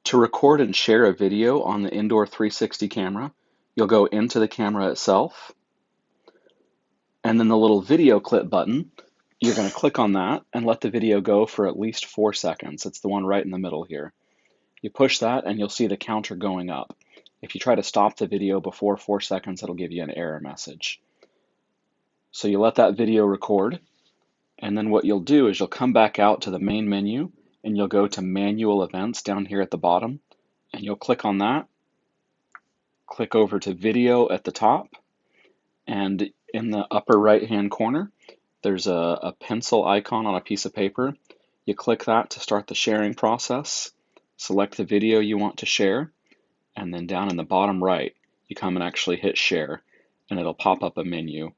To record and share a video on the indoor 360 camera, you'll go into the camera itself, and then the little video clip button, you're going to click on that and let the video go for at least 4 seconds. It's the one right in the middle here. You push that and you'll see the counter going up. If you try to stop the video before 4 seconds, it'll give you an error message. So you let that video record, and then what you'll do is you'll come back out to the main menu and you'll go to Manual Events down here at the bottom, and you'll click on that, click over to Video at the top, and in the upper right hand corner there's a pencil icon on a piece of paper. You click that to start the sharing process, select the video you want to share, and then down in the bottom right you come and actually hit share, and it'll pop up a menu.